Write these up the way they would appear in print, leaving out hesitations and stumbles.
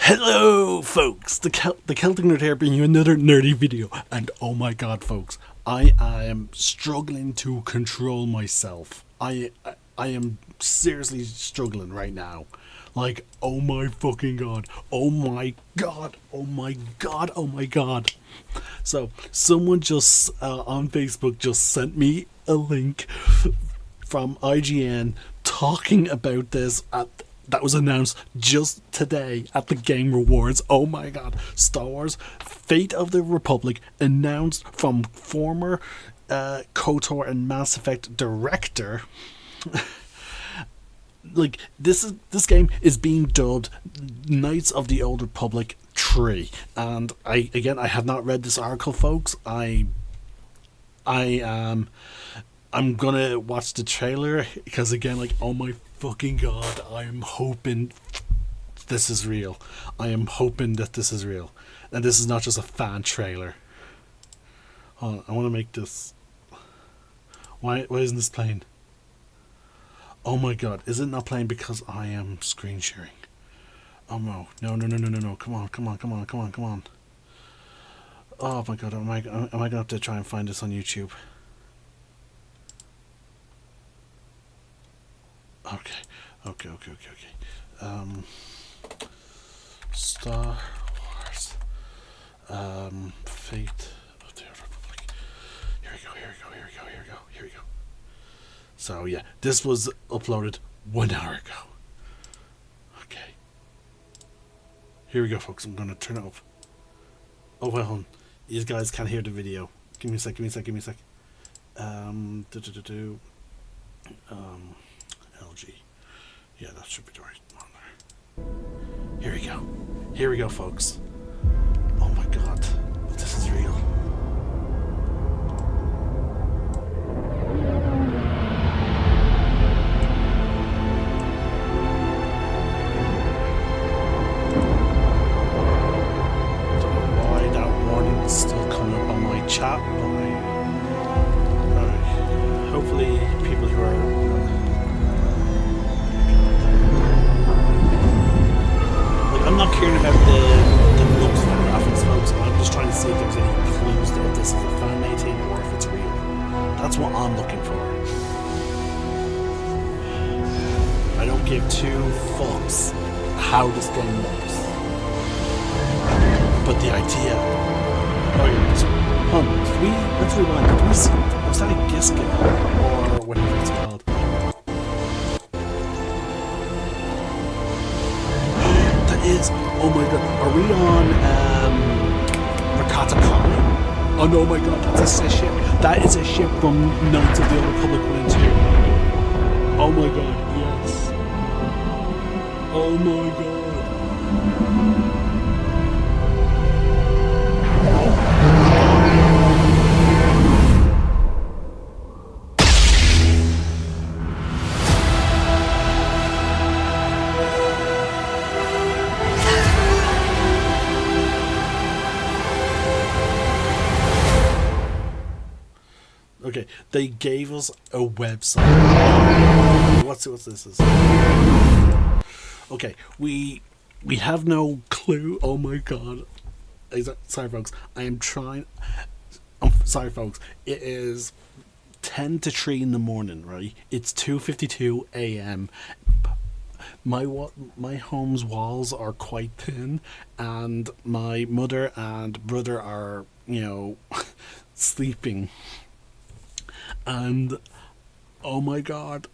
Hello folks, the Celtic Nerd here bringing you another nerdy video, and oh my god folks, I am struggling to control myself. I am seriously struggling right now. Like, oh my fucking god, oh my god, oh my god, oh my god. So someone just on Facebook just sent me a link from IGN talking about this that was announced just today at the Game Rewards. Oh my god. Star Wars Fate of the Republic, announced from former KOTOR and Mass Effect director. Like, this game is being dubbed Knights of the Old Republic 3. And I have not read this article, folks. I'm gonna watch the trailer because, again, like, oh my fucking god, I'm hoping this is real. I am hoping that this is real, and this is not just a fan trailer. Hold on, I want to make this. Why isn't this playing? Oh my god, is it not playing because I am screen sharing? Oh no, no, come on. Oh my god, am I gonna have to try and find this on YouTube? Okay. Star Wars, Fate of the Republic. Here we go. So yeah, this was uploaded 1 hour ago. Okay. Here we go, folks. I'm gonna turn it off. Oh well, you guys can't hear the video. Give me a sec. LG. Yeah, that should be the right one there. Here we go, folks. Oh my god, this is real. Don't know why that warning is still coming up on my chat, but hopefully people who are I'm not caring about the looks of the graphics, folks. I'm just trying to see if there's any clues that if this is a fan-made thing or if it's real. That's what I'm looking for. I don't give two fucks how this game looks. But the idea... Oh yeah, so, let's rewind. Did we see... Was that a Gisket? Or whatever it's called? Is, oh my god, are we on KOTOR? Oh no, my god, that's a ship. That is a ship from Knights of the Old Republic 1 and 2. Oh my god, yes. Oh my god. Okay, they gave us a website. What's this is? Okay, we have no clue. Oh my god. Sorry folks, I'm sorry folks. It is 10 to 3 in the morning, right? It's 2:52 a.m. My home's walls are quite thin, and my mother and brother are, sleeping. And oh my god.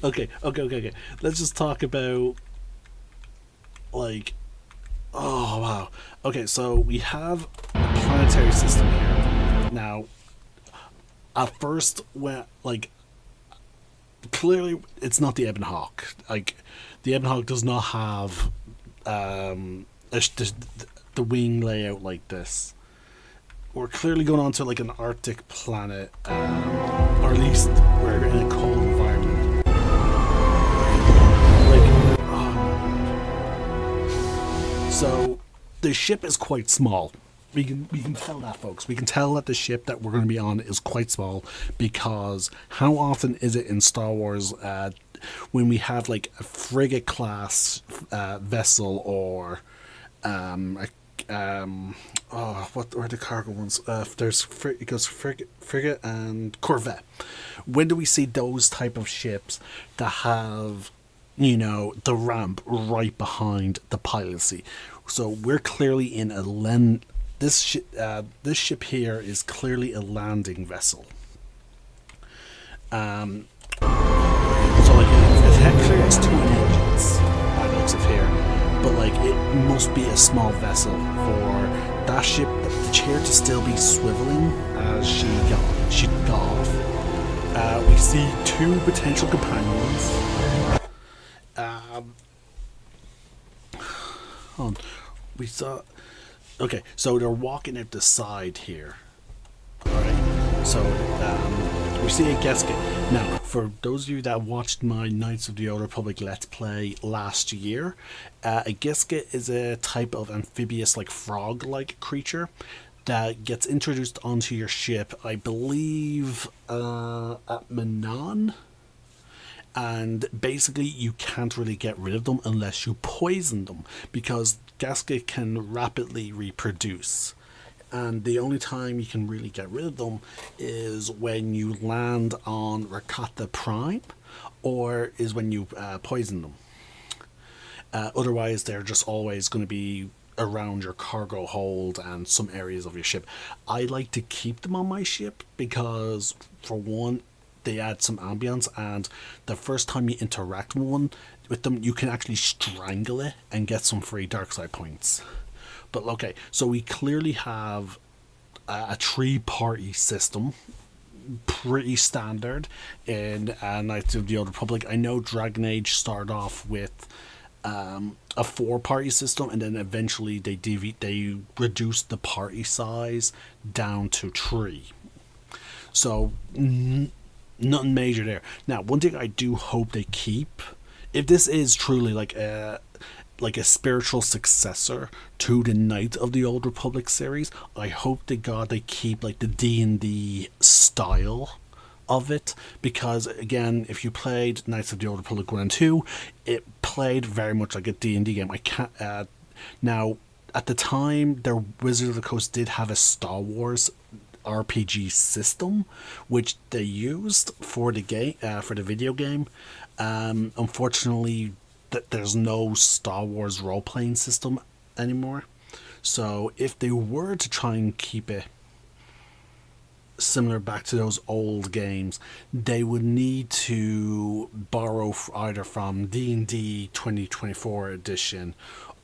Okay. Let's just talk about, like, oh wow. Okay, so we have a planetary system here. Now, at first, when, like, clearly it's not the Ebon Hawk. Like, the Ebon Hawk does not have the wing layout like this. We're clearly going on to like an Arctic planet, or at least we're in a cold environment. Like, so the ship is quite small. We can tell that, folks. We can tell that the ship that we're going to be on is quite small, because how often is it in Star Wars when we have like a frigate class vessel, or what are the cargo ones? It goes frigate and corvette. When do we see those type of ships that have, the ramp right behind the pilot seat? So we're clearly in a this ship here is clearly a landing vessel. So like technically it's twin engines by the looks of here, but like it must be a small vessel for that ship, the chair to still be swiveling as she got off. We see two potential companions. We saw. Okay, so they're walking out the side here. Alright, so we see a gasket. Now, for those of you that watched my Knights of the Old Republic Let's Play last year, a gasket is a type of amphibious, like frog-like creature that gets introduced onto your ship, I believe, at Manon. And basically you can't really get rid of them unless you poison them, because gasket can rapidly reproduce, and the only time you can really get rid of them is when you land on Rakata Prime, or is when you poison them. Otherwise they're just always going to be around your cargo hold and some areas of your ship. I like to keep them on my ship because, for one, they add some ambience, and the first time you interact with them, you can actually strangle it and get some free dark side points. But okay, so we clearly have a 3-party system, pretty standard in Knights of the Old Republic. I know Dragon Age started off with a 4-party system, and then eventually they reduced the party size down to 3. So nothing major there. Now, one thing I do hope they keep, if this is truly like a spiritual successor to the Knights of the Old Republic series, I hope to God they keep like the D&D style of it, because again, if you played Knights of the Old Republic 1 and 2, it played very much like a D&D game. I can't now, at the time, their Wizard of the Coast did have a Star Wars RPG system, which they used for the game, for the video game. Unfortunately, there's no Star Wars role-playing system anymore. So if they were to try and keep it similar back to those old games, they would need to borrow either from D&D 2024 edition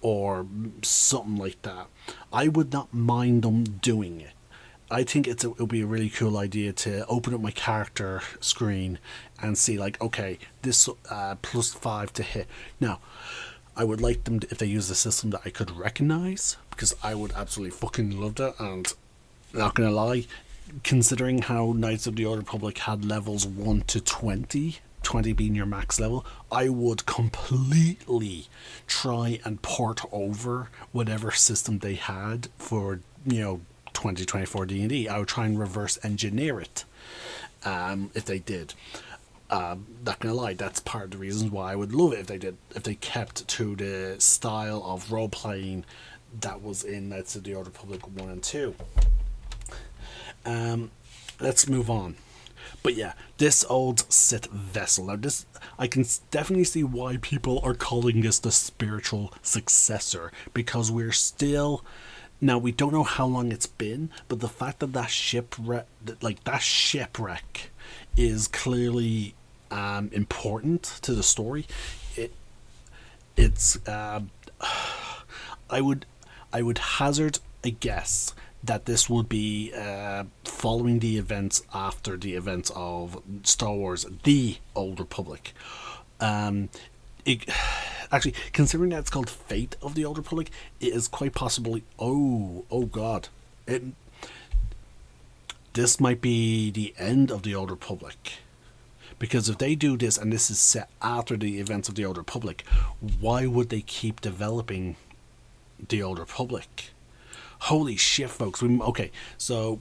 or something like that. I would not mind them doing it. I think it would be a really cool idea to open up my character screen and see like, okay, this +5 to hit. Now, I would like them if they use a system that I could recognize, because I would absolutely fucking love that. And not gonna lie, considering how Knights of the Old Republic had levels 1 to 20, 20 being your max level, I would completely try and port over whatever system they had for 2024 D&D. I would try and reverse engineer it if they did. Not gonna lie, that's part of the reasons why I would love it if they did, if they kept to the style of role playing that was in Knights of the Old Republic 1 and 2. Let's move on. But yeah, this old Sith vessel. Now this, I can definitely see why people are calling this the spiritual successor, because we're still, now we don't know how long it's been, but the fact that that shipwreck is clearly important to the story. It's I would hazard a guess that this would be following the events after the events of Star Wars: The Old Republic. Actually, considering that it's called Fate of the Old Republic, it is quite possibly. Oh God! This might be the end of the Old Republic. Because if they do this and this is set after the events of the Old Republic, why would they keep developing the Old Republic? Holy shit, folks. Okay, so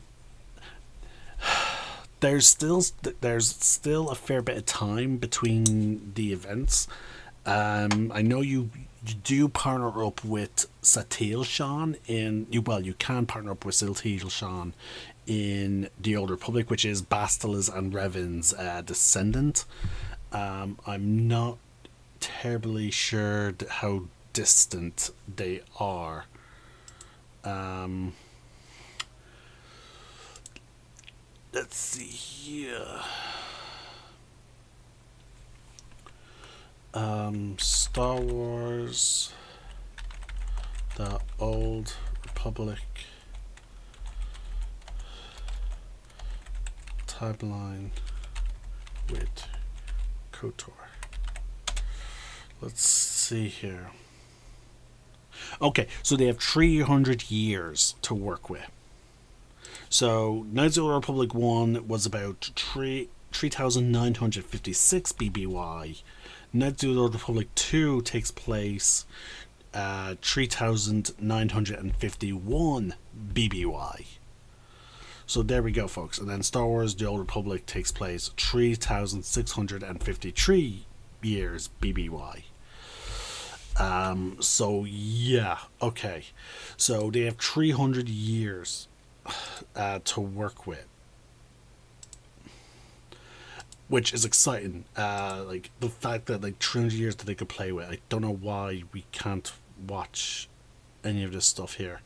there's still a fair bit of time between the events. I know you do partner up with Satil Shan you can partner up with Satil Shan in the Old Republic, which is Bastila's and Revan's descendant. I'm not terribly sure how distant they are. Um, let's see here. Star Wars, the Old Republic timeline with KOTOR. Let's see here. Okay, so they have 300 years to work with. So Knights of the Old Republic 1 was about 3,956 BBY. Knights of the Old Republic 2 takes place 3,951 BBY. So there we go, folks. And then Star Wars The Old Republic takes place 3,653 years BBY. So yeah, okay. So they have 300 years to work with, which is exciting. Like the fact that like 300 years that they could play with. I don't know why we can't watch any of this stuff here.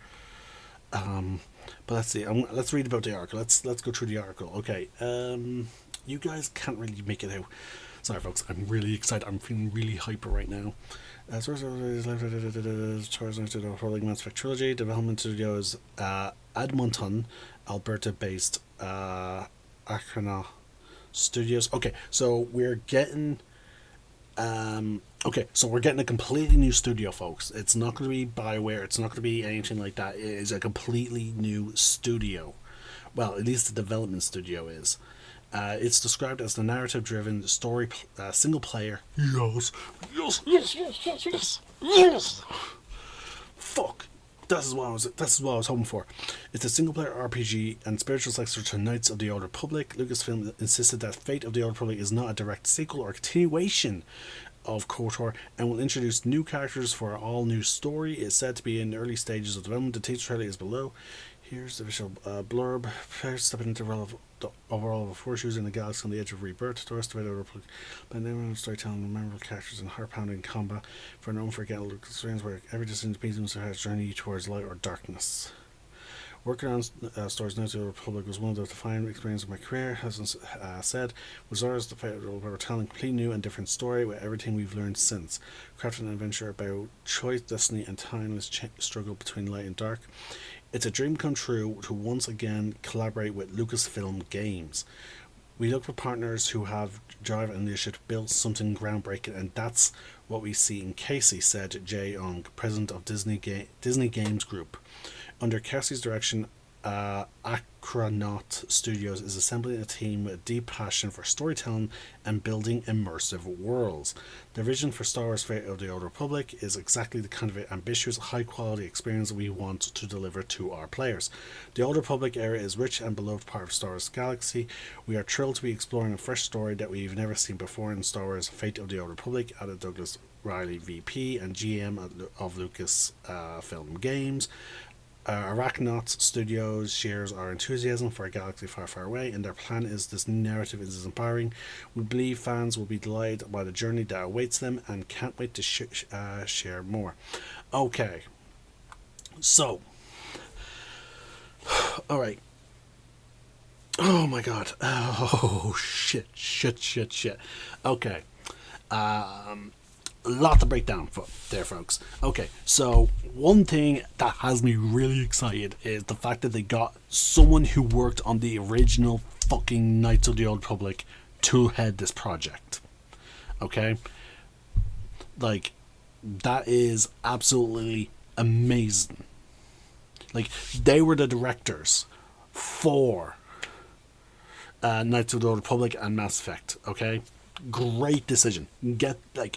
But let's see. Let's read about the article. Let's go through the article. Okay. You guys can't really make it out. Sorry, folks. I'm really excited. I'm feeling really hyper right now. Source of Mass Effect Trilogy Development Studios, Edmonton, Alberta-based Acrona Studios. Okay, so we're getting we're getting a completely new studio, folks. It's not going to be BioWare. It's not going to be anything like that. It is a completely new studio. Well, at least the development studio is. It's described as the narrative-driven story, single player. Yes. Fuck. This is what I was hoping for. It's a single-player RPG and spiritual successor to Knights of the Old Republic. Lucasfilm insisted that Fate of the Old Republic is not a direct sequel or continuation of KOTOR and will introduce new characters for an all-new story. It's said to be in early stages of development. The teaser trailer is below. Here's the visual blurb. Players stepping into the overall of a force using the galaxy on the edge of rebirth. The rest of it are by name storytelling, memorable characters, and heart-pounding combat for an unforgettable experience where every decision begins to have a journey towards light or darkness. Working on stories Knights of the Republic was one of the defining experiences of my career. As said, was ours the fact that we're telling a complete new and different story with everything we've learned since. Crafting an adventure about choice, destiny, and timeless struggle between light and dark. It's a dream come true to once again collaborate with Lucasfilm Games. We look for partners who have drive and leadership to build something groundbreaking, and that's what we see in Casey, said Jay Ong, president of Disney Games Group. Under Casey's direction, Acronaut Studios is assembling a team with a deep passion for storytelling and building immersive worlds. Their vision for Star Wars Fate of the Old Republic is exactly the kind of ambitious, high-quality experience we want to deliver to our players. The Old Republic era is rich and beloved part of Star Wars galaxy. We are thrilled to be exploring a fresh story that we've never seen before in Star Wars Fate of the Old Republic, added Douglas Riley, VP and GM of Lucasfilm Games. Arachnaut Studios shares our enthusiasm for a galaxy far, far away, and their plan is this new narrative is empowering. We believe fans will be delighted by the journey that awaits them and can't wait to share more. Okay. So. Alright. Oh my god. Oh, shit. Okay. A lot to break down there, folks. Okay, so one thing that has me really excited is the fact that they got someone who worked on the original fucking Knights of the Old Republic to head this project. Okay? Like, that is absolutely amazing. Like, they were the directors for Knights of the Old Republic and Mass Effect, okay? Great decision. They're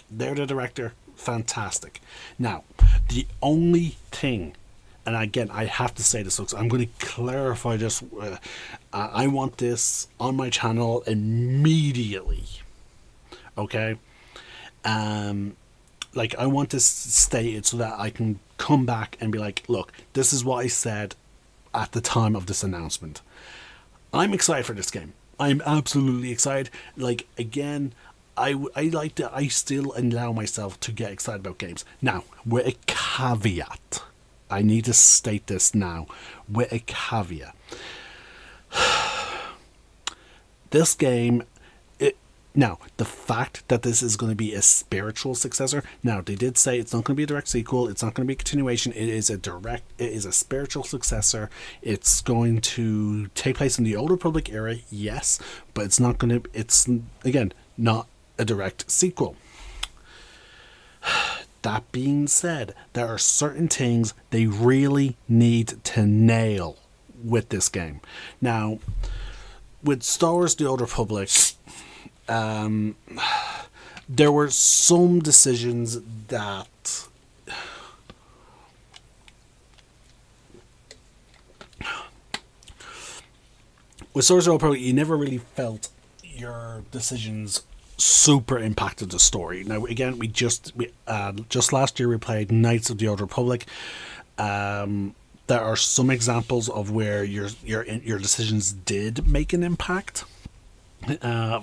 the director. Fantastic. Now, the only thing and again, I have to say this, folks. I'm going to clarify this. I want this on my channel immediately. Okay, like I want this stated so that I can come back and be like, look, this is what I said at the time of this announcement. I'm excited for this game. I'm absolutely excited. Like, again, I still allow myself to get excited about games. Now, with a caveat. I need to state this now with a caveat. This game, now, the fact that this is going to be a spiritual successor. Now, they did say it's not going to be a direct sequel. It's not going to be a continuation. It is a spiritual successor. It's going to take place in the Old Republic era, yes, but it's not going to. It's again not a direct sequel. That being said, there are certain things they really need to nail with this game. Now, with Star Wars: The Old Republic. There were some decisions that with Star Wars Pro, you never really felt your decisions super impacted the story. Now, again, we just last year we played Knights of the Old Republic. There are some examples of where your decisions did make an impact.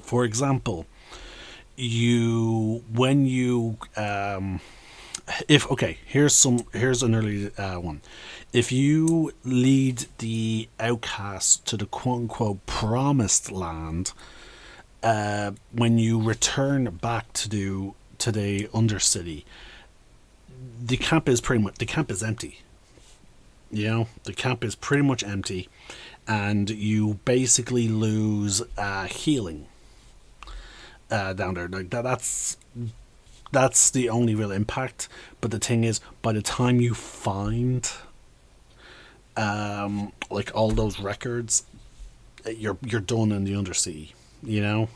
For example, here's an early one. If you lead the outcasts to the quote unquote promised land, when you return back to the Undercity, the camp is empty. You know, the camp is pretty much empty. And you basically lose healing down there. Like that's the only real impact. But the thing is, by the time you find like all those records, you're done in the Undersea. You know,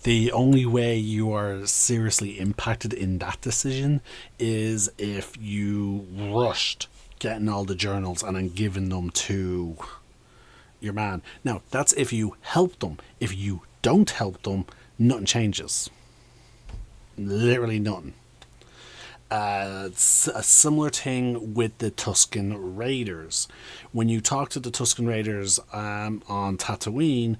the only way you are seriously impacted in that decision is if you rushed getting all the journals and then giving them to your man. Now, that's if you help them. If you don't help them, nothing changes. Literally nothing. It's a similar thing with the Tusken Raiders. When you talk to the Tusken Raiders on Tatooine,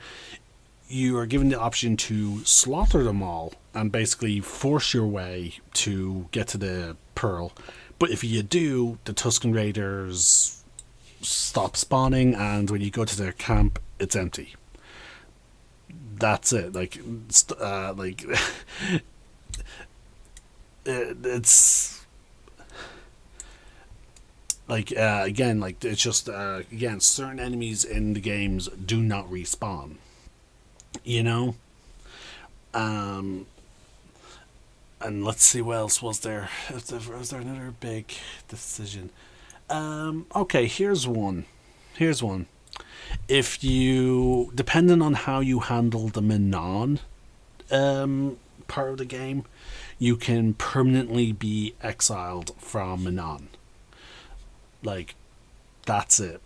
you are given the option to slaughter them all and basically force your way to get to the Pearl. But if you do, the Tusken Raiders stop spawning, and when you go to their camp, it's empty. That's it. Like it's like again, like it's just again, certain enemies in the games do not respawn. You know, and let's see what else was there. Was there another big decision? Okay, here's one. If you, depending on how you handle the Manon part of the game, you can permanently be exiled from Manon. Like, that's it.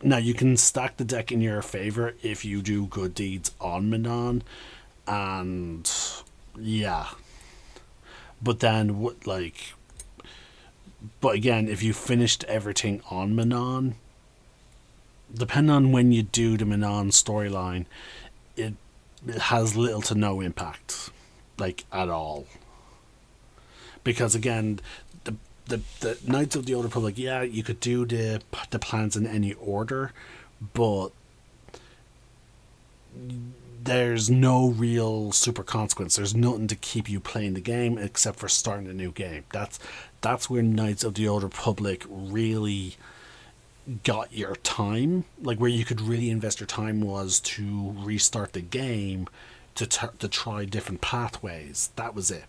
Now, you can stack the deck in your favor if you do good deeds on Manon, and yeah. But then, but again, if you finished everything on Manon, depending on when you do the Manon storyline, it has little to no impact, like, at all. Because again, the Knights of the Old Republic, yeah, you could do the plans in any order, but there's no real super consequence. There's nothing to keep you playing the game except for starting a new game. That's where Knights of the Old Republic really got your time. Like, where you could really invest your time was to restart the game to try different pathways. That was it.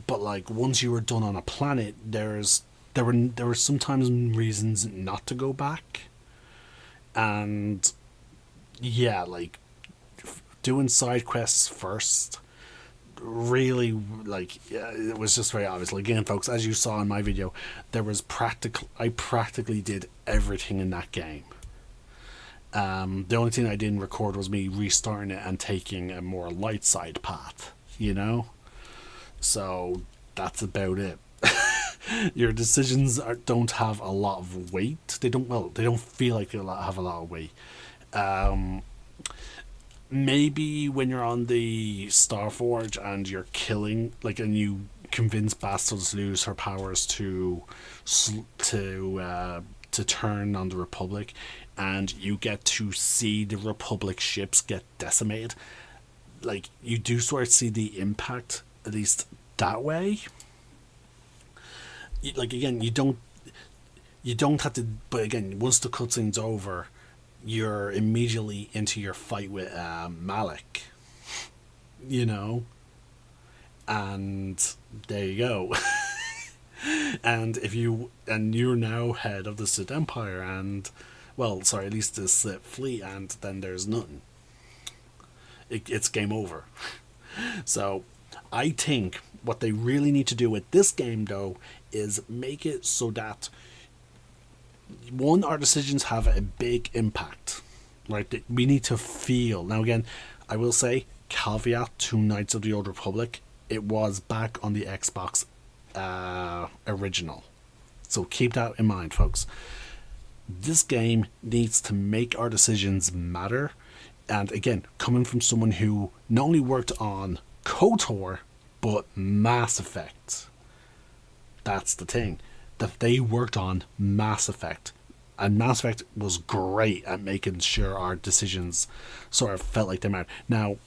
But like, once you were done on a planet, there were sometimes reasons not to go back. And yeah, like, doing side quests first really, like, yeah, it was just very obvious. Like, again, folks, as you saw in my video, I practically did everything in that game. The only thing I didn't record was me restarting it and taking a more light side path, you know? So that's about it. Your decisions don't have a lot of weight. They don't feel like they have a lot of weight. Maybe when you're on the Starforge and you're killing, like, and you convince Bastos to lose her powers to turn on the Republic, and you get to see the Republic ships get decimated. Like, you do sort of see the impact, at least that way. Like, again, you don't have to, but again, once the cutscene's over, you're immediately into your fight with Malik, you know, and there you go. And you're now head of the Sith Empire, and, well, sorry, at least the Sith fleet, and then there's nothing. It's game over. So I think what they really need to do with this game, though, is make it so that, one, our decisions have a big impact, right? We need to feel. Now, again, I will say, caveat to Knights of the Old Republic, it was back on the Xbox original. So keep that in mind, folks. This game needs to make our decisions matter. And again, coming from someone who not only worked on KOTOR, but Mass Effect. That's the thing. That they worked on Mass Effect. And Mass Effect was great at making sure our decisions sort of felt like they mattered. Now,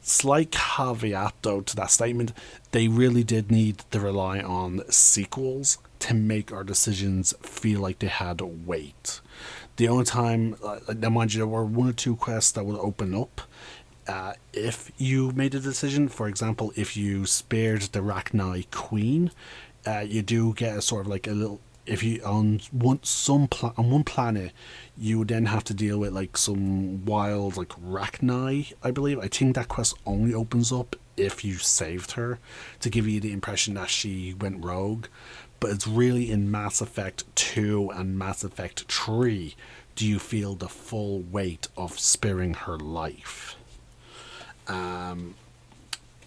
slight caveat, though, to that statement, they really did need to rely on sequels to make our decisions feel like they had weight. The only time, now mind you, there were one or two quests that would open up if you made a decision. For example, if you spared the Rachni Queen, you do get a sort of like a little. If you on one planet, you would then have to deal with like some wild like Rachni, I believe. I think that quest only opens up if you saved her, to give you the impression that she went rogue. But it's really in Mass Effect 2 and Mass Effect 3 do you feel the full weight of sparing her life.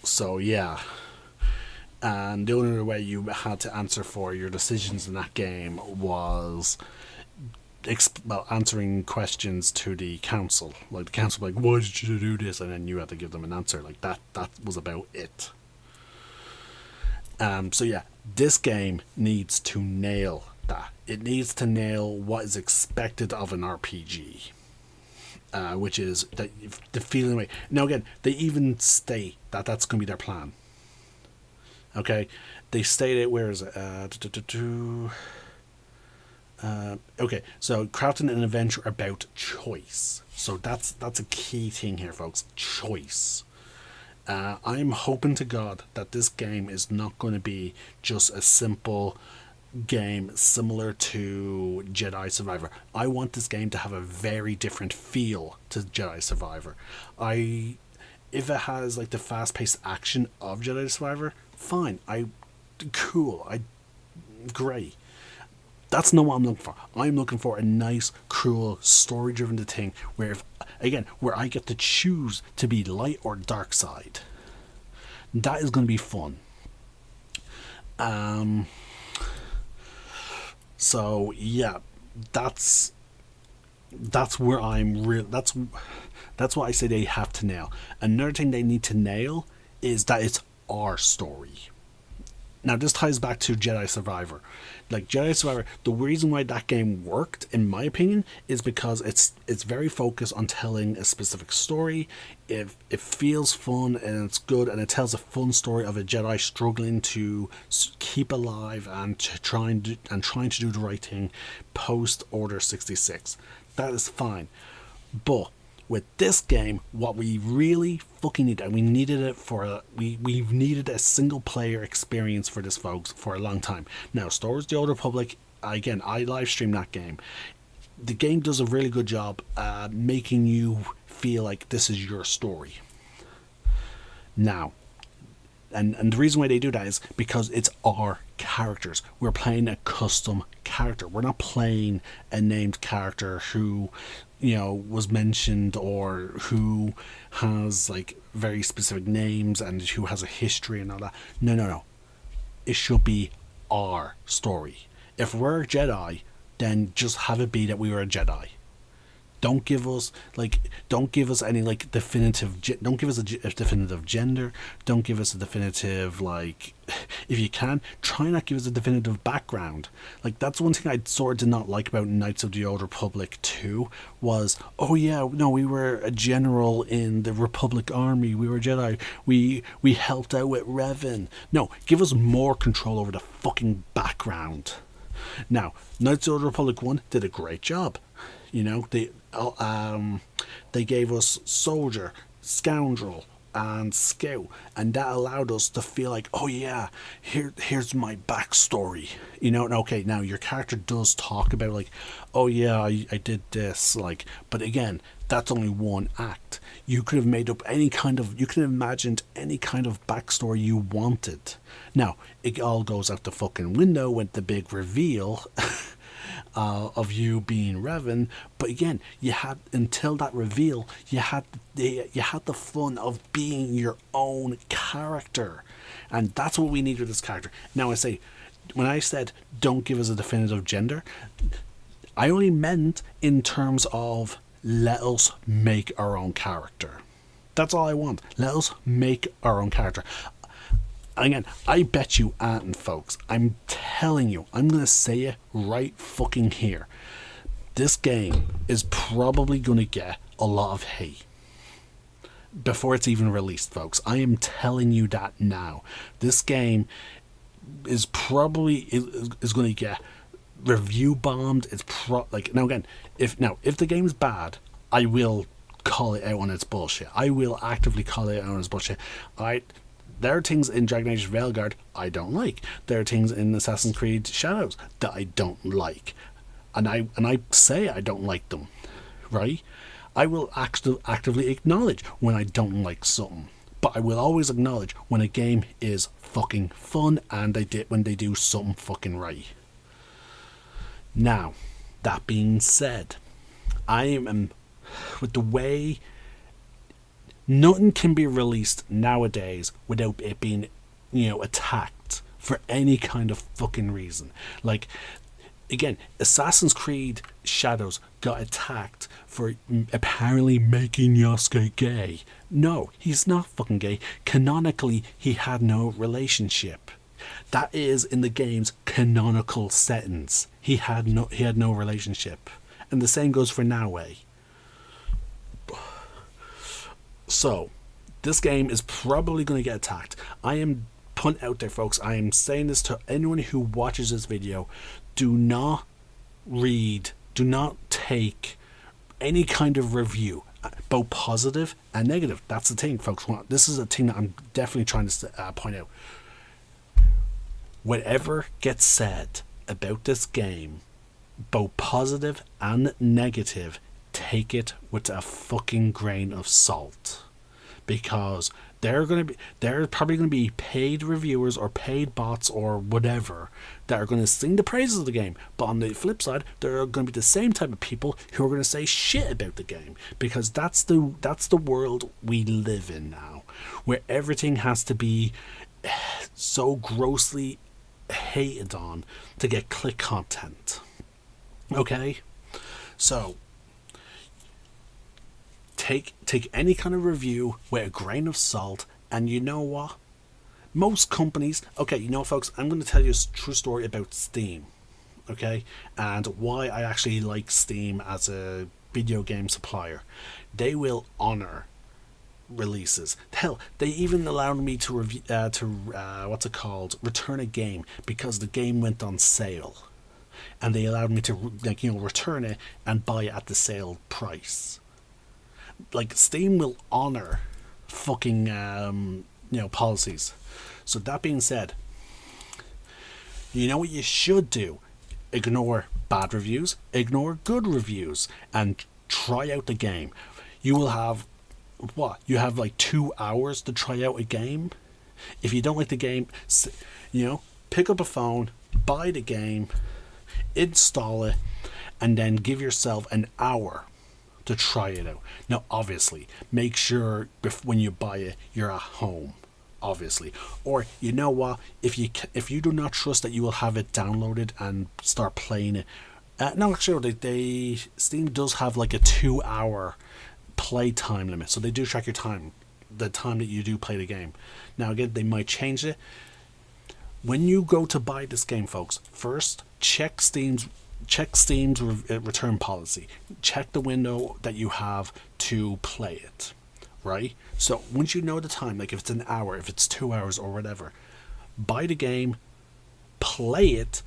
So yeah. And the only way you had to answer for your decisions in that game was answering questions to the council. Like, the council was like, why did you do this? And then you had to give them an answer. Like, that was about it. So yeah, this game needs to nail that. It needs to nail what is expected of an RPG. Which is that the feeling way. Now again, they even state that that's going to be their plan. Okay, they stated, where is it? Okay, so crafting an adventure about choice. So that's a key thing here, folks. Choice. I'm hoping to God that this game is not going to be just a simple game similar to Jedi Survivor. I want this game to have a very different feel to Jedi Survivor. If it has like the fast-paced action of Jedi Survivor, fine. Great. That's not what I'm looking for. I'm looking for a nice, cruel, story-driven thing where, where I get to choose to be light or dark side. That is going to be fun. So yeah, that's where I'm real. That's what I say they have to nail. Another thing they need to nail is that it's our story. Now, this ties back to Jedi Survivor. Like, Jedi Survivor, the reason why that game worked, in my opinion, is because it's very focused on telling a specific story. It feels fun and it's good, and it tells a fun story of a Jedi struggling to keep alive and trying to do the right thing post Order 66. That is fine. But with this game, what we really fucking need, and we needed it we've needed a single player experience for this, folks, for a long time. Now, Star Wars: The Old Republic, again, I live stream that game. The game does a really good job making you feel like this is your story. Now, and the reason why they do that is because it's our characters. We're playing a custom character. We're not playing a named character who, was mentioned, or who has like very specific names and who has a history and all that. No. It should be our story. If we're a Jedi, then just have it be that we were a Jedi. Don't give us any like definitive. Don't give us a definitive gender. Don't give us a definitive, like, if you can, try not give us a definitive background. Like, that's one thing I sort of did not like about Knights of the Old Republic 2 was, oh yeah, no, we were a general in the Republic Army. We were Jedi. We helped out with Revan. No, give us more control over the fucking background. Now, Knights of the Old Republic 1 did a great job. They gave us soldier, scoundrel, and scout, and that allowed us to feel like, oh yeah, here's my backstory. And okay, now your character does talk about like, oh yeah, I did this, like, but again, that's only one act. You could have imagined any kind of backstory you wanted. Now, it all goes out the fucking window with the big reveal of you being Revan, but again, you had, until that reveal, you had the fun of being your own character, and that's what we need with this character. Now, when I said don't give us a definitive gender, I only meant in terms of let us make our own character. That's all I want. Let us make our own character. Again, I bet you aren't, folks. I'm telling you, I'm going to say it right fucking here. This game is probably going to get a lot of hate before it's even released, folks. I am telling you that now. This game is probably is going to get review bombed. It's now again, if the game's bad, I will call it out on its bullshit. I will actively call it out on its bullshit. There are things in Dragon Age Veilguard I don't like. There are things in Assassin's Creed Shadows that I don't like, and I say I don't like them, right? I will actively acknowledge when I don't like something, but I will always acknowledge when a game is fucking fun and when they do something fucking right. Now, that being said, I am with the way. Nothing can be released nowadays without it being, attacked for any kind of fucking reason. Like, again, Assassin's Creed Shadows got attacked for apparently making Yosuke gay. No, he's not fucking gay. Canonically, he had no relationship. That is in the game's canonical sentence. He had no relationship. And the same goes for Naue. So, this game is probably going to get attacked. I am putting out there, folks. I am saying this to anyone who watches this video. Do not take any kind of review, both positive and negative. That's the thing, folks. This is a thing that I'm definitely trying to point out. Whatever gets said about this game, both positive and negative, take it with a fucking grain of salt, because they're probably going to be paid reviewers or paid bots or whatever that are going to sing the praises of the game. But on the flip side, there are going to be the same type of people who are going to say shit about the game, because that's the world we live in now, where everything has to be so grossly hated on to get click content. Okay, so take any kind of review with a grain of salt. And you know what? Most companies, okay, folks, I'm going to tell you a true story about Steam, okay, and why I actually like Steam as a video game supplier. They will honor releases. Hell, they even allowed me to return a game because the game went on sale, and they allowed me to return it and buy it at the sale price. Like, Steam will honor fucking policies. So that being said, you know what you should do? Ignore bad reviews, ignore good reviews, and try out the game. You will have what, you have like 2 hours to try out a game? If you don't like the game, you know, pick up a phone, buy the game, install it, and then give yourself an hour to try it out. Now, obviously, make sure when you buy it, you're at home, obviously. Or you know what? If you do not trust that you will have it downloaded and start playing it, no, actually, Steam does have like a 2 hour play time limit, so they do track your time, the time that you do play the game. Now, again, they might change it. When you go to buy this game, folks, first check Steam's return policy. Check the window that you have to play it, right? So once you know the time, like if it's an hour, if it's 2 hours or whatever, buy the game, play it,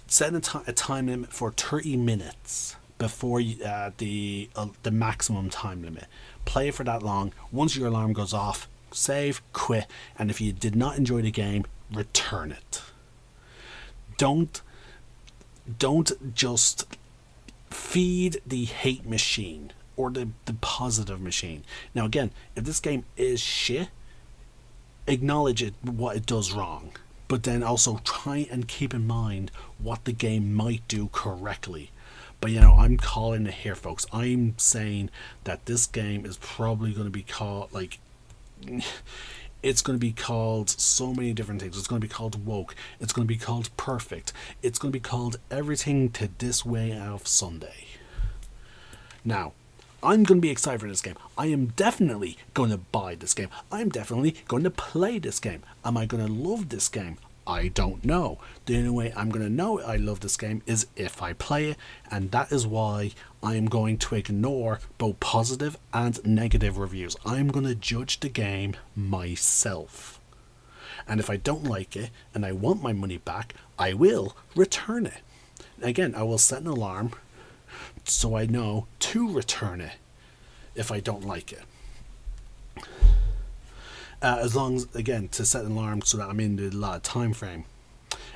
set a time limit for 30 minutes before the maximum time limit. Play it for that long. Once your alarm goes off, save, quit, and if you did not enjoy the game, return it. Don't just feed the hate machine or the positive machine. Now, again, if this game is shit, acknowledge it, what it does wrong, but then also try and keep in mind what the game might do correctly. But I'm calling it here, folks. I'm saying that this game is probably going to be called, like, it's going to be called so many different things. It's going to be called woke. It's going to be called perfect. It's going to be called everything to this way of Sunday. Now, I'm going to be excited for this game. I am definitely going to buy this game. I'm definitely going to play this game. Am I going to love this game? I don't know. The only way I'm going to know I love this game is if I play it, and that is why I am going to ignore both positive and negative reviews. I'm going to judge the game myself. And if I don't like it and I want my money back, I will return it. Again, I will set an alarm so I know to return it if I don't like it. As long as, again, to set an alarm so that I'm in the allotted time frame.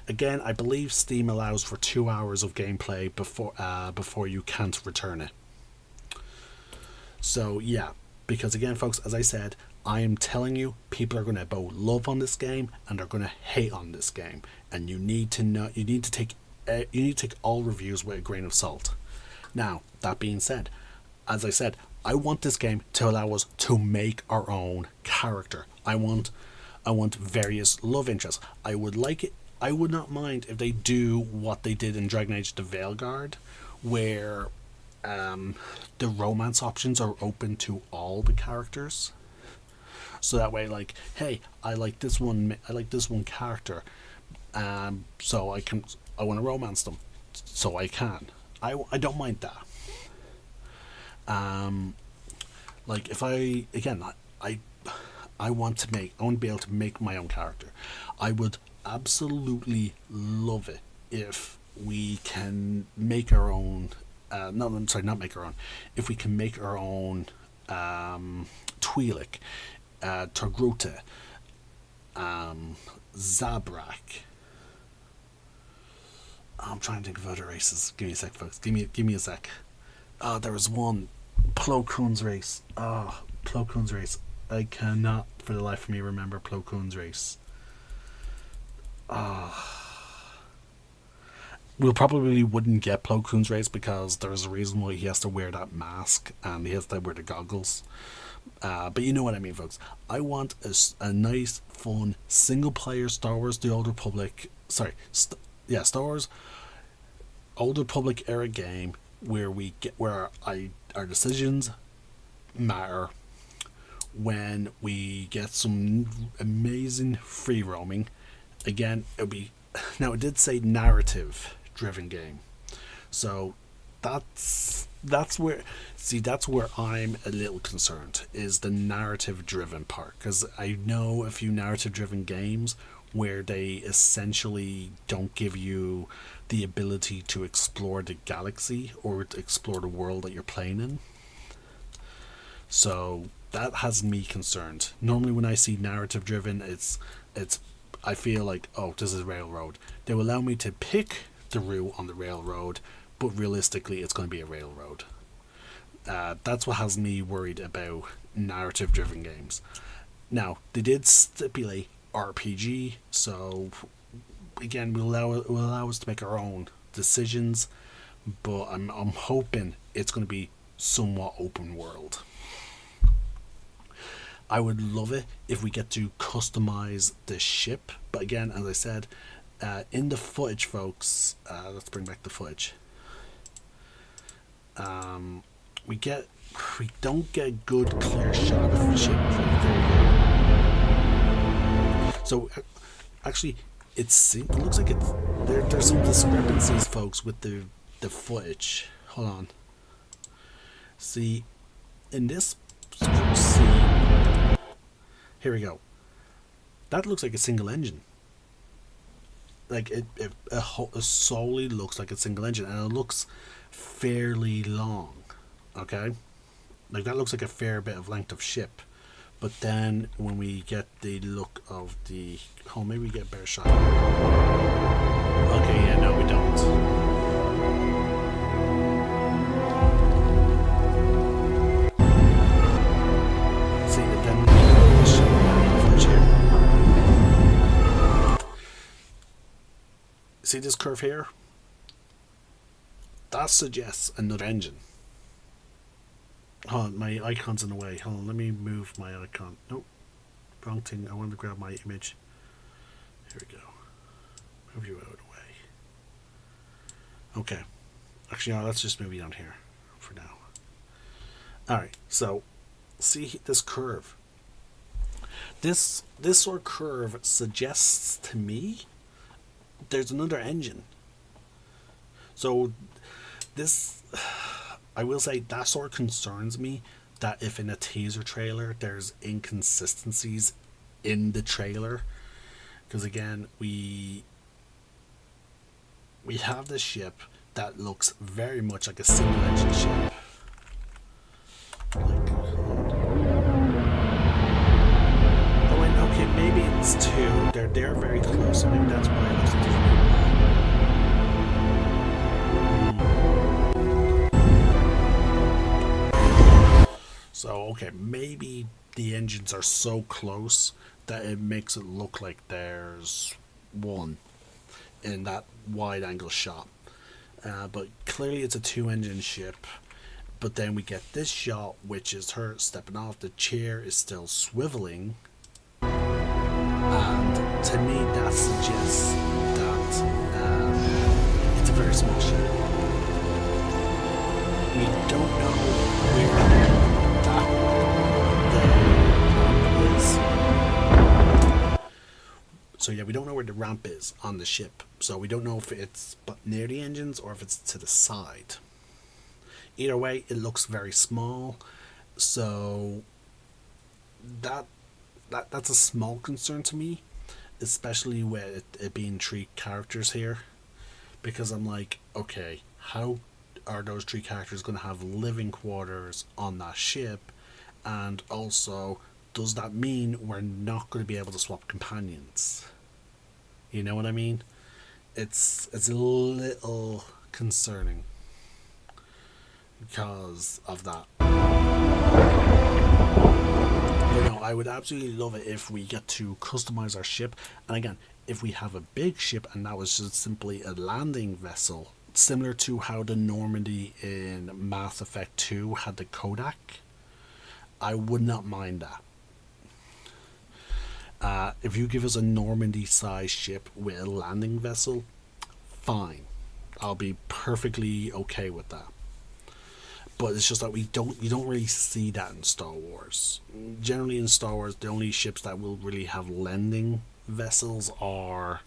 Again, I believe Steam allows for 2 hours of gameplay before you can't return it. So yeah, because again, folks, as I said, I am telling you, people are going to both love on this game and are going to hate on this game, and you need to know. You need to take all reviews with a grain of salt. Now, that being said, as I said, I want this game to allow us to make our own character. I want various love interests. I would like it. I would not mind if they do what they did in Dragon Age: The Veilguard, where the romance options are open to all the characters. So that way, like, hey, I like this one character, so I want to romance them, so I can. I don't mind that. Like if I want to be able to make my own character. I would absolutely love it if we can make our own. Not make our own. If we can make our own Twi'lek, Togruta, Zabrak. I'm trying to think of other races. Give me a sec, folks. Give me a sec. There was one. Plo Koon's race. Plo Koon's race. I cannot for the life of me remember Plo Koon's race. We'll probably wouldn't get Plo Koon's race because there's a reason why he has to wear that mask and he has to wear the goggles. But you know what I mean, folks. I want a nice, fun, single-player Star Wars: The Old Republic. Star Wars Old Republic era game where our decisions matter, when we get some amazing free roaming. Again, it did say narrative driven game, so that's where I'm a little concerned, is the narrative driven part, because I know a few narrative driven games where they essentially don't give you the ability to explore the galaxy or to explore the world that you're playing in. So that has me concerned. Normally when I see narrative driven, it's I feel like, oh, this is railroad. They will allow me to pick the route on the railroad, but realistically it's going to be a railroad. That's what has me worried about narrative driven games. Now, they did stipulate RPG, so again, will allow us to make our own decisions, but I'm hoping it's going to be somewhat open world. I would love it if we get to customize the ship, but again, as I said, in the footage, folks, let's bring back the footage. We don't get a good clear shot of the ship. There we go. So actually, it looks like there's some discrepancies, folks, with the footage. Hold on. See, in this scene, here we go. That looks like a single engine. Like it solely looks like a single engine, and it looks fairly long. Okay, like that looks like a fair bit of length of ship. But then when we get the look of the, maybe we get a better shot. Okay, yeah, no, we don't. See, then the footage here. See this curve here? That suggests another engine. Hold on, my icon's in the way. Hold on, let me move my icon. Nope, wrong thing. I wanted to grab my image. Here we go. Move you out of the way. Okay. Actually, no, let's just move you down here for now. Alright, so see this curve. This sort of curve suggests to me there's another engine. So this, I will say, that sort of concerns me, that if in a teaser trailer there's inconsistencies in the trailer, because again we have this ship that looks very much like a single engine ship. Oh wait, okay, maybe it's two. They're very close, so maybe that's why it looks different. So, okay, maybe the engines are so close that it makes it look like there's one in that wide angle shot. But clearly it's a two-engine ship. But then we get this shot, which is her stepping off. The chair is still swiveling. And to me, that suggests that it's a very small ship. We don't know where So yeah, we don't know where the ramp is on the ship. So we don't know if it's near the engines or if it's to the side. Either way, it looks very small. So that's a small concern to me, especially with it being 3 characters here. Because I'm like, okay, how are those 3 characters going to have living quarters on that ship? And also, does that mean we're not going to be able to swap companions? You know what I mean? It's a little concerning because of that. You know, I would absolutely love it if we get to customize our ship. And again, if we have a big ship and that was just simply a landing vessel, similar to how the Normandy in Mass Effect 2 had the Kodak, I would not mind that. If you give us a Normandy-sized ship with a landing vessel, fine. I'll be perfectly okay with that. But it's just that you don't really see that in Star Wars. Generally in Star Wars, the only ships that will really have landing vessels are,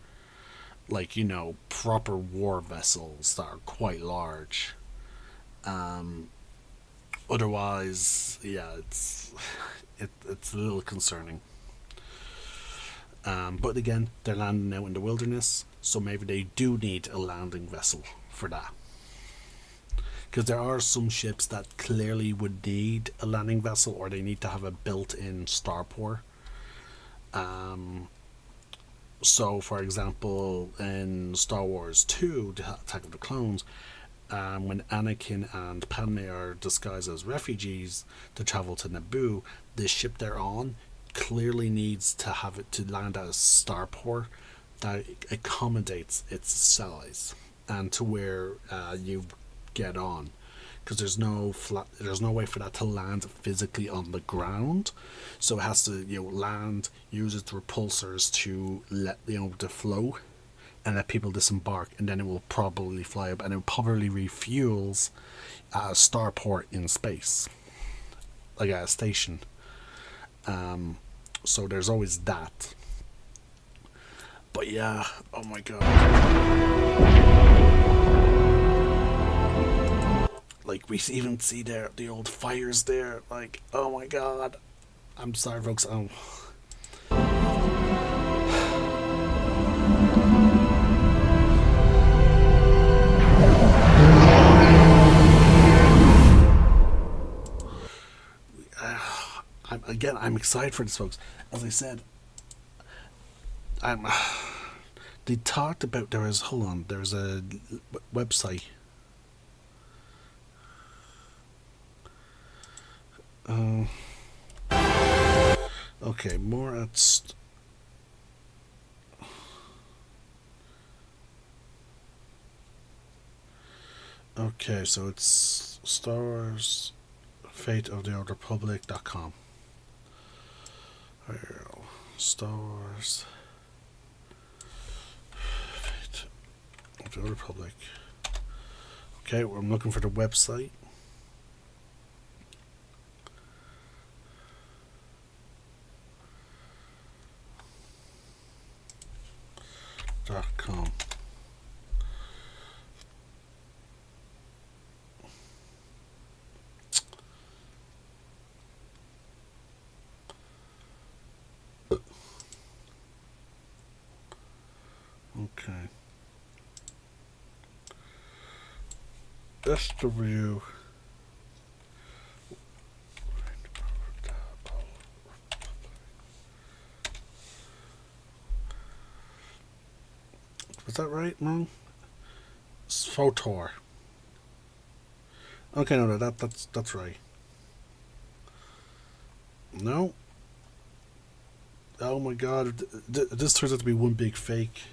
like, you know, proper war vessels that are quite large. Otherwise, yeah, it's a little concerning. But again, they're landing out in the wilderness, so maybe they do need a landing vessel for that. Because there are some ships that clearly would need a landing vessel, or they need to have a built-in starport. So, for example, in Star Wars 2, The Attack of the Clones, when Anakin and Padme are disguised as refugees to travel to Naboo, the ship they're on clearly needs to have it to land at a starport that accommodates its size and to where you get on, because there's no way for that to land physically on the ground, so it has to land, use its repulsors to let to flow and let people disembark, and then it will probably fly up and it probably refuels at a starport in space, like at a station. So there's always that. But yeah, oh my god. Like, we even see there the old fires there. Like, oh my god. I'm sorry, folks. I'm excited for this, folks. As I said, I'm. They talked about there's a website. Okay, more at. Okay, so it's Star Wars Fate of the Old Republic.com. Star Wars Fate of the Old Republic. Okay, I'm looking for the website. .com. Okay. SW. Was that right? Wrong? KOTOR. Okay, no, that's right. No. Oh my god, this turns out to be one big fake.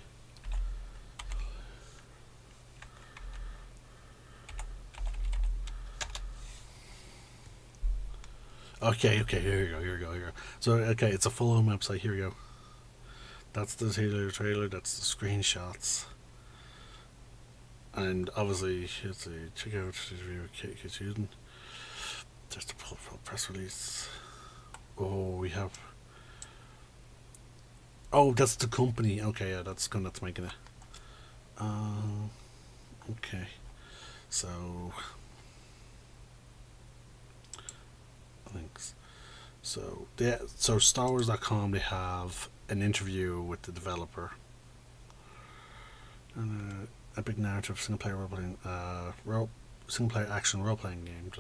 Okay, here we go. So, okay, it's a full-on website. Here we go. That's the trailer. That's the screenshots. And obviously, it's a check out the review kit using. There's the full press release. Oh, we have. Oh, that's the company. Okay, yeah, that's making it. Okay, so links. So StarWars.com, they have an interview with the developer. And epic narrative single player action role playing game.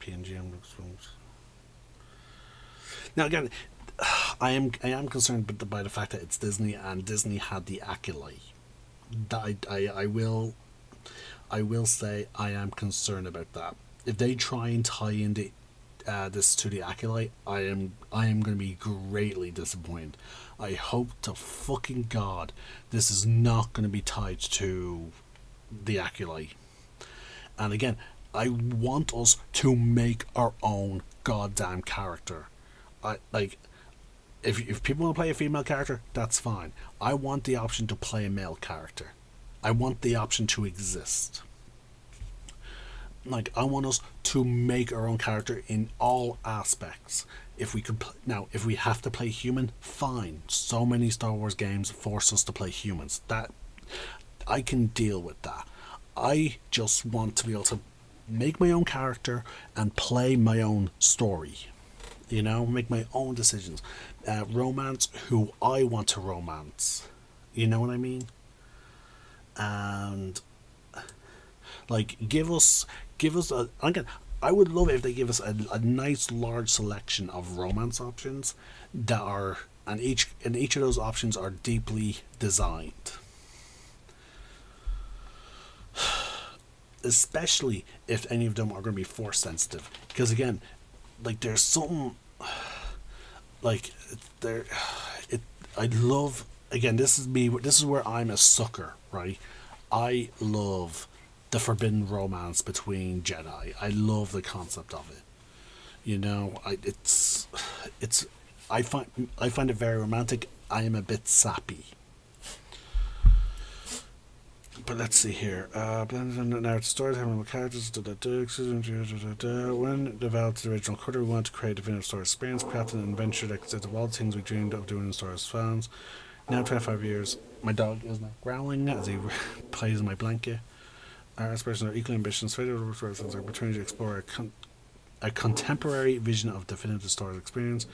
PNG. Now again, I am concerned by the fact that it's Disney and Disney had the Acolyte. I will say I am concerned about that. If they try and tie in this to the Acolyte, I am going to be greatly disappointed. I hope to fucking God this is not going to be tied to the Acolyte. And again, I want us to make our own goddamn character. If people want to play a female character, that's fine. I want the option to play a male character. I want the option to exist. I want us to make our own character in all aspects. If we could if we have to play human, fine. So many Star Wars games force us to play humans. That I can deal with that. I just want to be able to make my own character and play my own story. Make my own decisions. Romance who I want to romance. You know what I mean? And give us again. I would love it if they give us a nice large selection of romance options that are, and each of those options are deeply designed. Especially if any of them are going to be force sensitive, because again, like there's something like there, it. I love, again. This is me. This is where I'm a sucker, right? I love the forbidden romance between Jedi. I love the concept of it. You know, it's I find it very romantic. I am a bit sappy. But let's see here. Now it's storytelling with characters. When developed the original KOTOR, we wanted to create a definitive story experience, crafted an adventure that consists of all the things we dreamed of doing in Star Wars fans. Now, 25 years, my dog is now growling as he plays in my blanket. Our aspirations are equally ambitious. Fate of the an opportunity to explore a contemporary vision of definitive Star Wars experience.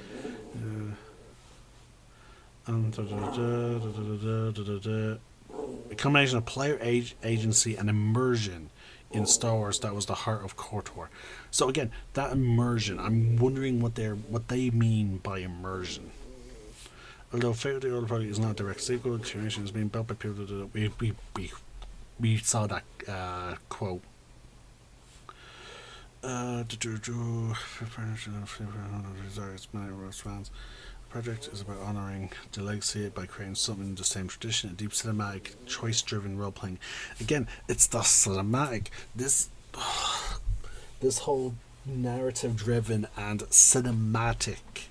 A combination of player agency and immersion in Star Wars, that was the heart of KOTOR. So again, that immersion, I'm wondering what they mean by immersion. Although Fate of the Old Republic is not a direct sequel, continuation is being built by people that we saw that quote. Fans. The project is about honouring the legacy by creating something in the same tradition, a deep cinematic, choice-driven role-playing. Again, it's the cinematic. This whole narrative-driven and cinematic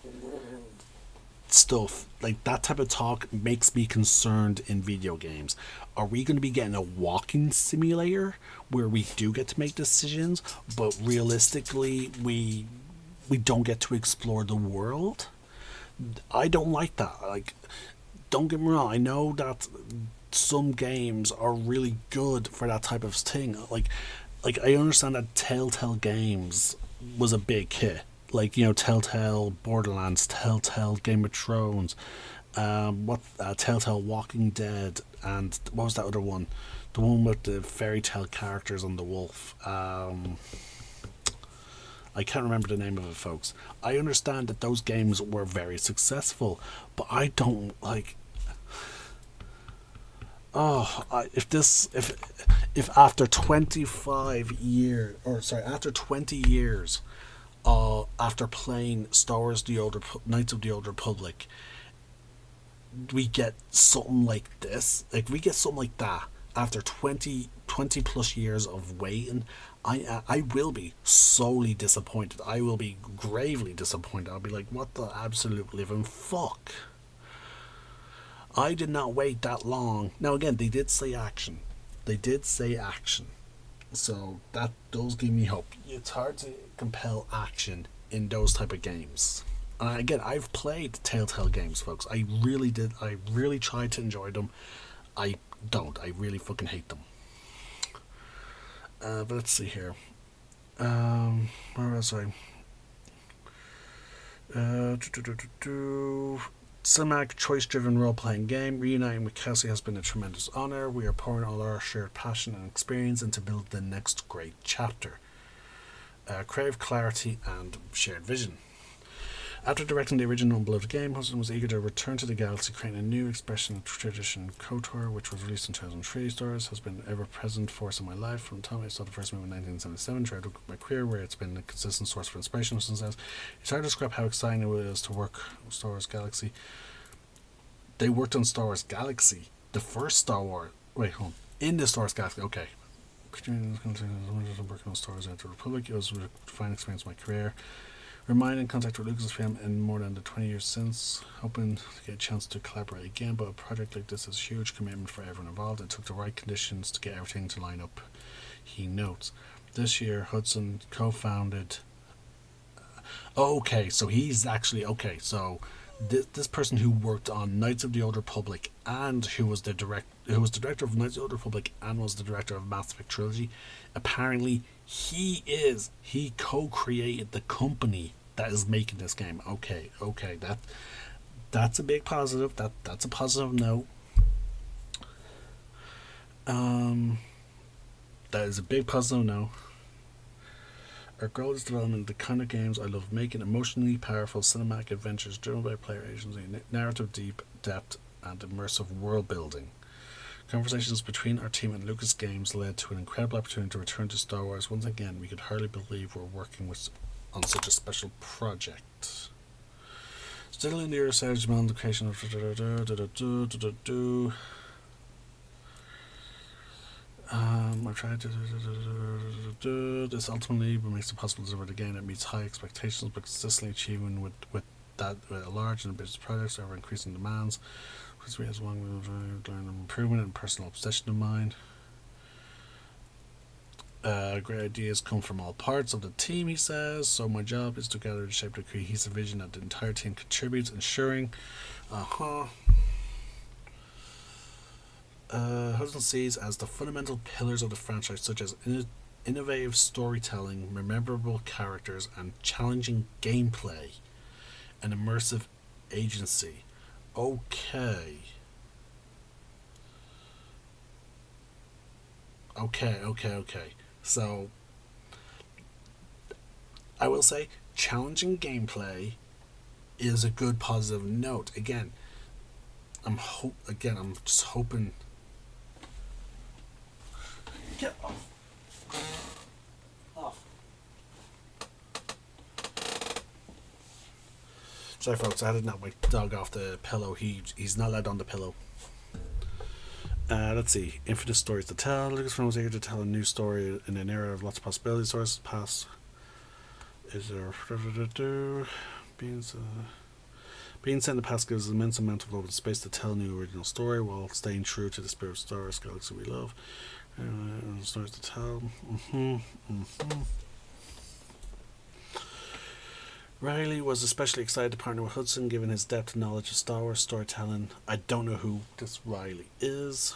stuff, like that type of talk, makes me concerned in video games. Are we going to be getting a walking simulator where we do get to make decisions, but realistically we don't get to explore the world? I don't like that. Like, don't get me wrong, I know that some games are really good for that type of thing. Like I understand that Telltale Games was a big hit. Like, you know, Telltale Borderlands, Telltale Game of Thrones, Telltale Walking Dead, and what was that other one? The one with the fairy tale characters on the wolf. I can't remember the name of it, folks. I understand that those games were very successful, but I don't like. If after 25 years, or sorry, after 20 years, after playing Star Wars: Knights of the Old Republic, we get something like this. Like, we get something like that after 20 plus years of waiting. I will be solely disappointed. I will be gravely disappointed. I'll be like, what the absolute living fuck? I did not wait that long. Now again, they did say action. So that does give me hope. It's hard to compel action in those type of games. And again, I've played Telltale games, folks. I really did. I really tried to enjoy them. I don't. I really fucking hate them. But let's see here. Where was I? Cinematic, choice-driven role-playing game. Reuniting with Kelsey has been a tremendous honor. We are pouring all our shared passion and experience into build the next great chapter. Creative clarity and shared vision. After directing the original Unbeloved game, Hudson was eager to return to the galaxy, creating a new expression of tradition. KOTOR, which was released in 2003, Star Wars has been an ever-present force in my life. From the time I saw the first movie in 1977, throughout my career, where it's been a consistent source for inspiration since then. It's hard to describe how exciting it was to work on Star Wars Galaxy. They worked on Star Wars Galaxy, the first Star Wars. Wait, hold on. In the Star Wars Galaxy, okay. Working on Star Wars Age of the Republic, it was a defining experience of my career. Remained in contact with Lucasfilm in more than the 20 years since, hoping to get a chance to collaborate again, but a project like this is a huge commitment for everyone involved. It took the right conditions to get everything to line up, he notes. This year, Hudson co-founded... okay, so he's actually... Okay, so this person who worked on Knights of the Old Republic and who was the director of Knights of the Old Republic and was the director of Mass Effect Trilogy, apparently he co-created the company that is making this game. Okay, that's a big positive. That's a positive note. That is a big positive note. Our goal is developing the kind of games I love making: emotionally powerful cinematic adventures driven by player agency, narrative deep depth, and immersive world building. Conversations between our team and Lucas Games led to an incredible opportunity to return to Star Wars. Once again, we could hardly believe we're working on such a special project. Still in the early stage of the creation of I tried to this ultimately makes it possible to deliver the game that meets high expectations but consistently achieving with a large and ambitious projects over increasing demands. Because we has one improvement and personal obsession of mine. Great ideas come from all parts of the team, he says, so my job is to gather and shape the cohesive vision that the entire team contributes, ensuring Hudson sees as the fundamental pillars of the franchise, such as innovative storytelling, memorable characters, and challenging gameplay, and immersive agency. Okay. So, I will say, challenging gameplay is a good positive note. Again, I'm just hoping. Get off. Sorry, folks. I had to knock my dog off the pillow. He's not allowed on the pillow. Let's see. Infinite stories to tell. Lucasfilm was eager to tell a new story in an era of lots of possibilities. Stories past. Is there being set in the past gives an immense amount of open space to tell a new original story while staying true to the spirit of Star Wars galaxy we love. Stories to tell. Riley was especially excited to partner with Hudson given his depth and knowledge of Star Wars storytelling. I don't know who this Riley is.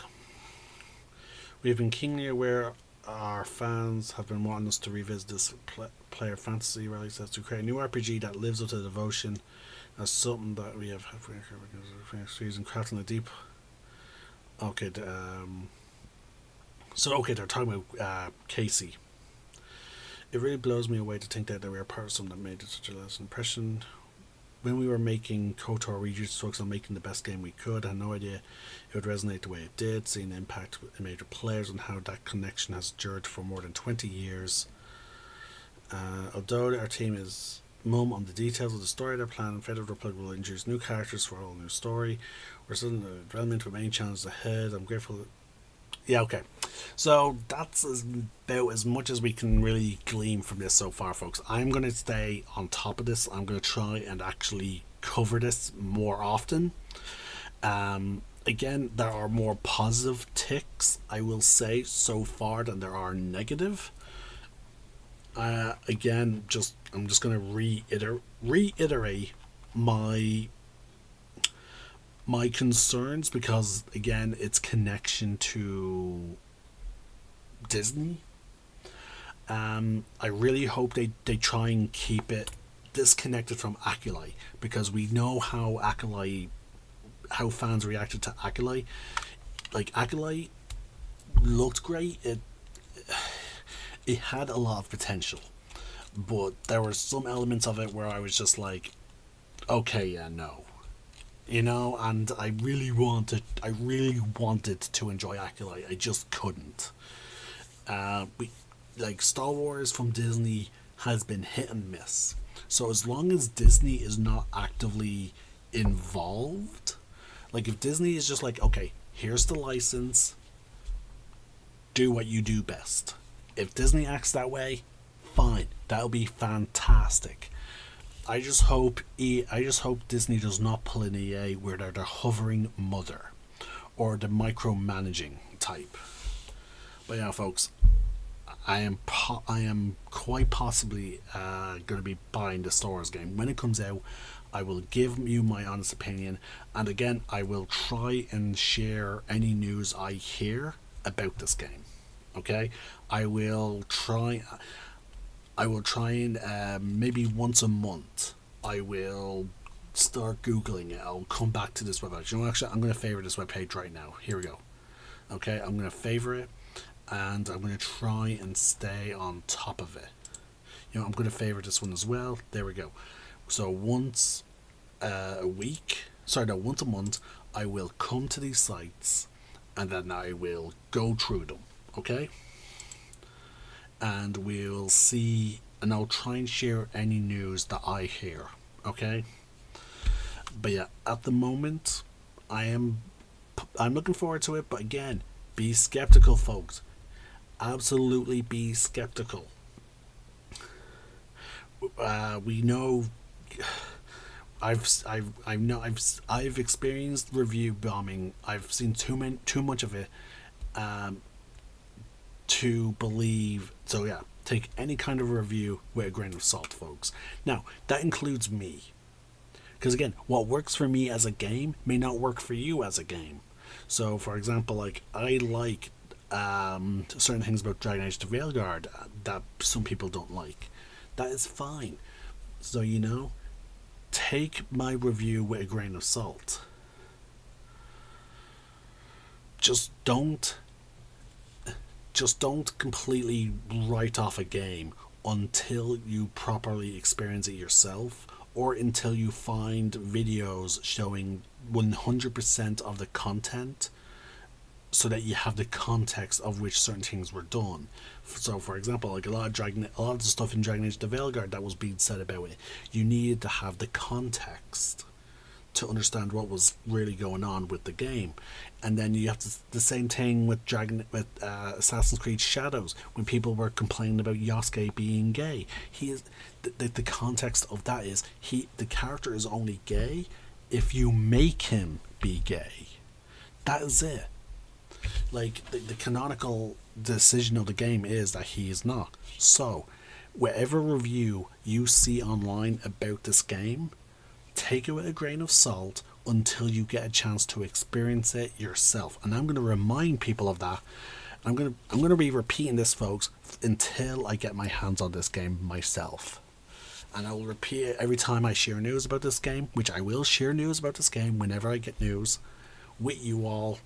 We have been keenly aware our fans have been wanting us to revisit this player fantasy. Riley says to create a new RPG that lives up to the devotion as something that we have using crafting the deep. Okay, they're talking about Casey. It really blows me away to think that we are part of something that made such a lasting impression. When we were making KOTOR, we just focused on making the best game we could. I had no idea it would resonate the way it did, seeing the impact it made with players and how that connection has endured for more than 20 years. Although our team is mum on the details of the story they're planning, Federal Republic will introduce new characters for a whole new story. We're still in the development with main challenges ahead. I'm grateful that so that's about as much as we can really glean from this so far, folks. I'm going to stay on top of this. I'm going to try and actually cover this more often. Again, there are more positive ticks, I will say, so far than there are negative. Again, I'm just going to reiterate my concerns, because again, it's connection to Disney. I really hope they try and keep it disconnected from Acolyte, because we know how fans reacted to Acolyte. Like, Acolyte looked great. It had a lot of potential, but there were some elements of it where I was just like, okay, yeah, no. And I really wanted to enjoy Acolyte. I just couldn't. Star Wars from Disney has been hit and miss. So as long as Disney is not actively involved, like if Disney is just like, okay, here's the license, do what you do best. If Disney acts that way, fine, that'll be fantastic. I just hope Disney does not pull an EA where they're the hovering mother or the micromanaging type. But yeah, folks, I am quite possibly going to be buying the Star Wars game when it comes out. I will give you my honest opinion, and again, I will try and share any news I hear about this game. Okay, I will try and maybe once a month I will start Googling it. I'll come back to this webpage. Actually, I'm going to favorite this webpage right now. Here we go. Okay, I'm going to favorite it, and I'm going to try and stay on top of it. I'm going to favorite this one as well. There we go. So once a week, sorry, no, once a month, I will come to these sites and then I will go through them, okay? And we'll see, and I'll try and share any news that I hear, okay? But yeah, at the moment, I'm looking forward to it, but again, be skeptical, folks. Absolutely be skeptical. We know I've experienced review bombing. I've seen too much of it to believe. So yeah, take any kind of review with a grain of salt, folks. Now that includes me, because again, what works for me as a game may not work for you as a game. So for example, like I like certain things about Dragon Age the Veilguard that some people don't like. That is fine. So take my review with a grain of salt. Just don't completely write off a game until you properly experience it yourself, or until you find videos showing 100% of the content, so that you have the context of which certain things were done. So, for example, like a lot of the stuff in Dragon Age the Veilguard that was being said about it, you needed to have the context to understand what was really going on with the game. And then you have the same thing with Assassin's Creed Shadows, when people were complaining about Yosuke being gay. He is the context of that is the character is only gay if you make him be gay. That is it. Like the canonical decision of the game is that he is not. So whatever review you see online about this game, take it with a grain of salt until you get a chance to experience it yourself. And I'm going to remind people of that. I'm going to be repeating this, folks, until I get my hands on this game myself. And I will repeat it every time I share news about this game, which I will share news about this game whenever I get news with you all.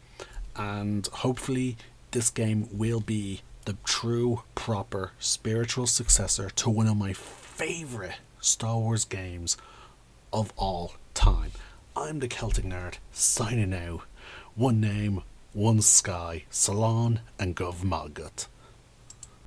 And hopefully this game will be the true, proper, spiritual successor to one of my favorite Star Wars games of all time. I'm the Celtic Nerd, signing out. One name, one sky, Salon and Gov Malgut.